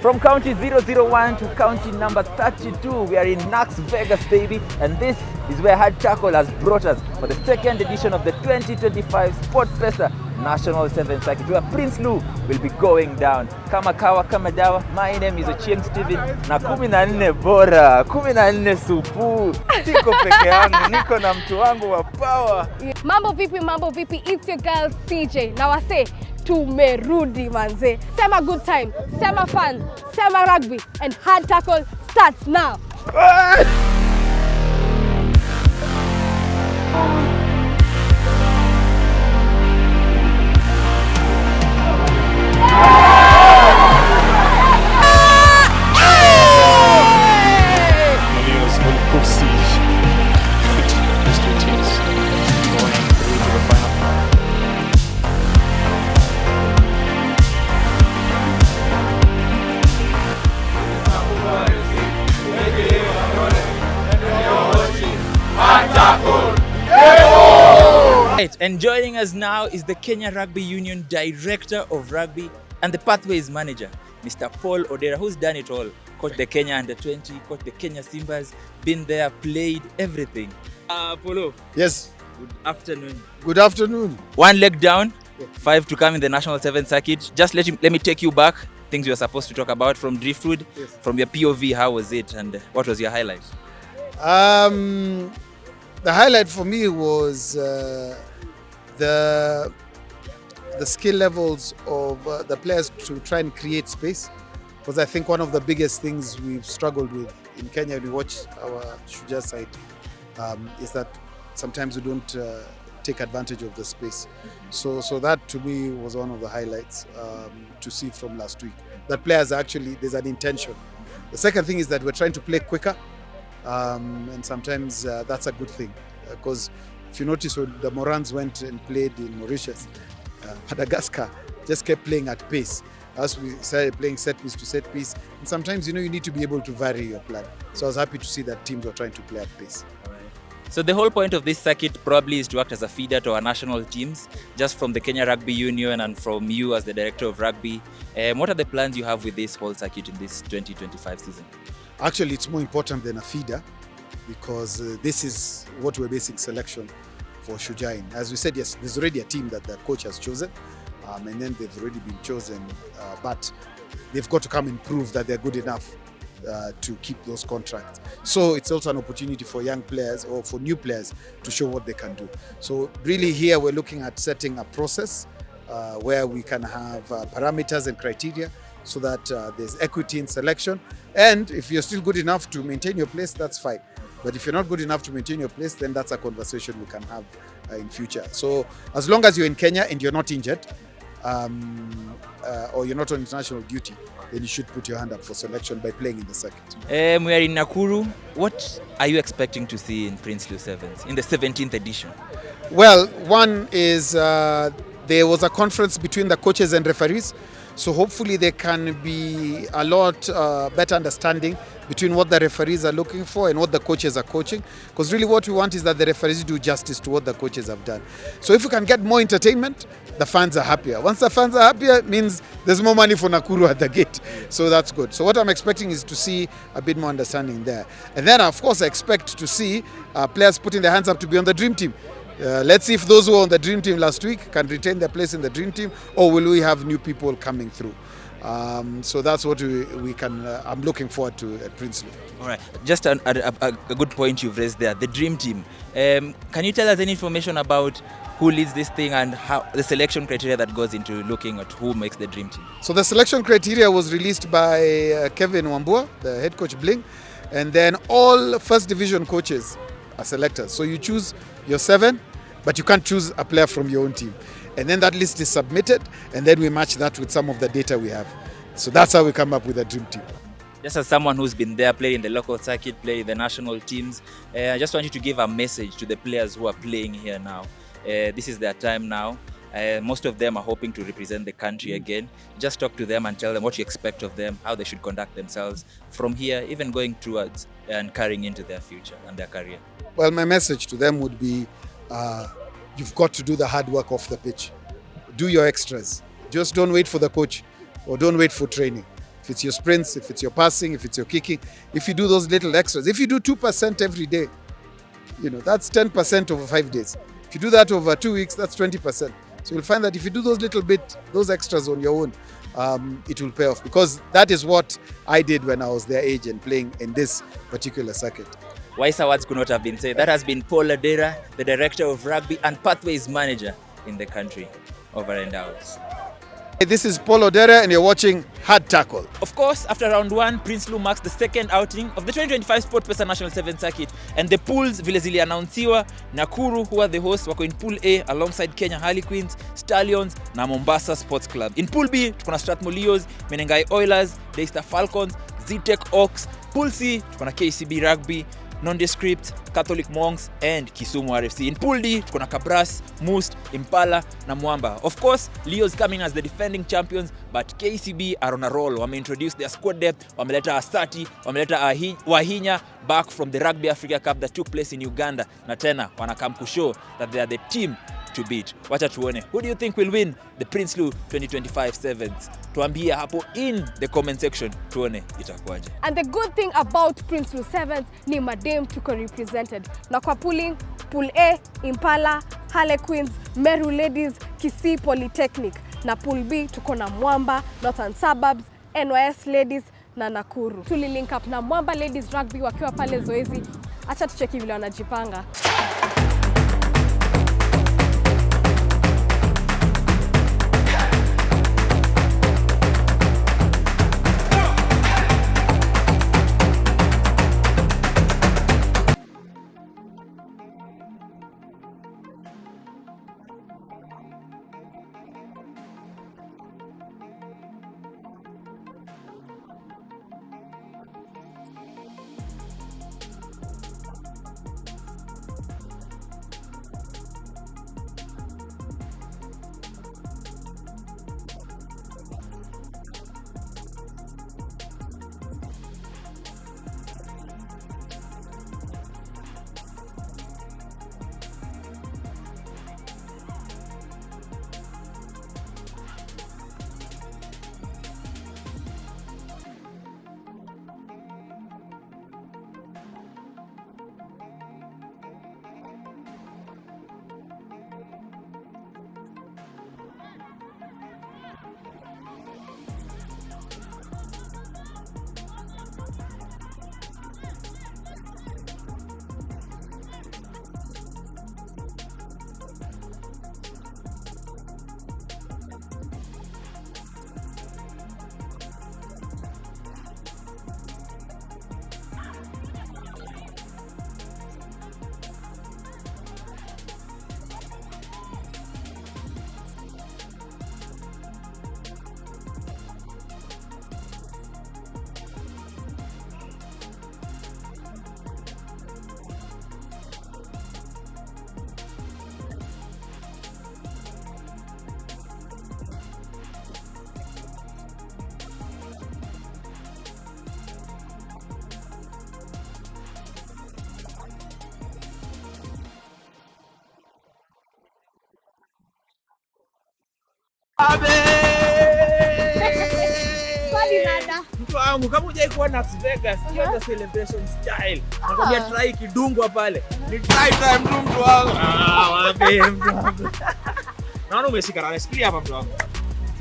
From county 001 to county number 32, we are in Las Vegas, baby. And this is where Hard Tackle has brought us for the second edition of the 2025 Sportpesa National 7th Circuit, where Prinsloo will be going down. Kama kawa, kama dawa. My name is Ochieng Steven. Na 14 bora, 14 supu. Siko peke yangu, niko na mtu wangu wa power. Mambo vipi, it's your girl CJ. Na wase, tumerudi manze. Sema good time, sema fun, sema rugby, and Hard Tackle starts now. And joining us now is the Kenya Rugby Union Director of Rugby and the Pathways Manager, Mr. Paul Odera, who's done it all. Coached the Kenya Under-20, coached the Kenya Simbas, been there, played everything. Polo. Yes. Good afternoon. Good afternoon. One leg down, 5 to come in the National 7th Circuit. Just let me take you back, things you were supposed to talk about from Driftwood. Yes. From your POV, how was it and what was your highlight? The highlight for me was the skill levels of the players to try and create space, because I think one of the biggest things we've struggled with in Kenya when we watch our Shujaa side is that sometimes we don't take advantage of the space. So that to me was one of the highlights to see from last week, that players actually, there's an intention. The second thing is that we're trying to play quicker, and sometimes that's a good thing, because if you notice when the Morans went and played in Mauritius, Madagascar just kept playing at pace. As we started playing set piece to set piece, and sometimes you need to be able to vary your plan. So I was happy to see that teams were trying to play at pace. So the whole point of this circuit probably is to act as a feeder to our national teams, just from the Kenya Rugby Union and from you as the Director of Rugby. What are the plans you have with this whole circuit in this 2025 season? Actually, it's more important than a feeder, because this is what we're basing selection for Shujaa in. As we said, yes, there's already a team that the coach has chosen, and then they've already been chosen, but they've got to come and prove that they're good enough to keep those contracts. So it's also an opportunity for young players or for new players to show what they can do. So really here we're looking at setting a process where we can have parameters and criteria so that there's equity in selection. And if you're still good enough to maintain your place, that's fine. But if you're not good enough to maintain your place, then that's a conversation we can have in future. So as long as you're in Kenya and you're not injured, or you're not on international duty, then you should put your hand up for selection by playing in the circuit. We are in Nakuru. What are you expecting to see in Prinsloo Sevens in the 17th edition? Well, one is there was a conference between the coaches and referees. So hopefully there can be a lot better understanding between what the referees are looking for and what the coaches are coaching. Because really what we want is that the referees do justice to what the coaches have done. So if we can get more entertainment, the fans are happier. Once the fans are happier, it means there's more money for Nakuru at the gate. So that's good. So what I'm expecting is to see a bit more understanding there. And then of course I expect to see players putting their hands up to be on the dream team. Let's see if those who were on the dream team last week can retain their place in the dream team, or will we have new people coming through. So that's what we can. I'm looking forward to at Prinsloo. All right, just a good point you've raised there. The dream team. Can you tell us any information about who leads this thing and how the selection criteria that goes into looking at who makes the dream team? So the selection criteria was released by Kevin Wambua, the head coach Bling, and then all first division coaches are selectors. So you choose your 7, but you can't choose a player from your own team. And then that list is submitted, and then we match that with some of the data we have. So that's how we come up with a dream team. Just as someone who's been there, played in the local circuit, played in the national teams, I just want you to give a message to the players who are playing here now. This is their time now. Most of them are hoping to represent the country again. Just talk to them and tell them what you expect of them, how they should conduct themselves from here, even going towards and carrying into their future and their career. Well, my message to them would be, you've got to do the hard work off the pitch. Do your extras. Just don't wait for the coach or don't wait for training. if it's your sprints, if it's your passing, if it's your kicking, if you do those little extras, if you do 2% every day, that's 10% over 5 days. If you do that over 2 weeks, that's 20%. So you'll find that if you do those extras on your own, it will pay off, because that is what I did when I was their age and playing in this particular circuit. Wiser words could not have been said. That has been Paul Odera, the Director of Rugby and Pathways Manager in the country. Over and out. This is Paul Odera and you're watching Hard Tackle. Of course, after round 1, Prinsloo marks the second outing of the 2025 Sportpesa National 7 Circuit, and the pools vile ziliannounziwa, Nakuru, who are the hosts, wako in Pool A alongside Kenya Harlequins, Stallions na Mombasa Sports Club. In Pool B, tukona Strathmore Leos, Menengai Oilers, Daystar Falcons, Zetech Oaks. Pool C, tukona KCB Rugby, Nondescript, Catholic Monks and Kisumu RFC. In Pool D, tukona Kabras, Must, Impala na Mwamba. Of course, Leo's coming as the defending champions, but KCB are on a roll. Wameintroduce their squad depth, wameleta Asati, wameleta Wahinya back from the Rugby Africa Cup that took place in Uganda. Na tena wanakam kushow that they are the team to beat. Wacha tuone. Who do you think will win the Prinsloo 2025 Sevens? Tuambie hapo in the comment section, tuone itakuwaje. And the good thing about Prinsloo Sevens ni madem tuko represented. Na kwa pooling, Pool A, Impala, Harlequins, Meru Ladies, Kisii Polytechnic. Na Pool B tuko na Mwamba, Northern Suburbs, NYS Ladies na Nakuru. Tuli link up na Mwamba Ladies Rugby wakiwa pale zoezi. Acha tucheki vile wanajipanga. Mtu wangu kama hujai kuwa Las Vegas, hiyo celebration style. Nakwambia try kidungwa pale. Ni try mtu wangu. Wapi mtu wangu. Naona umeshika rada, shikilia hapa mtu wangu.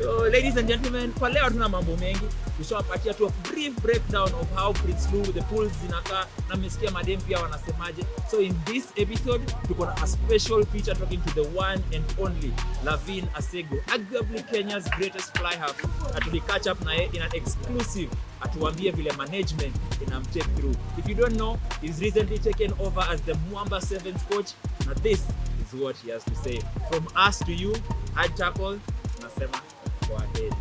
So ladies and gentlemen, kwa leo tuna mambo mengi. Tushawapatia tu a brief breakdown of how Prinsloo, the pools zinakaa, na mmesikia madem pia wanasemaje. So in this episode, tuko na a special feature talking to the one and only Lavin Asego, arguably Kenya's greatest fly half. Atuli catch up na yeye in an exclusive. Atuambie vile management inamtake through. If you don't know, he's recently taken over as the Mwamba Sevens coach. Now this is what he has to say. From us to you, Hard Tackle, nasema go ahead.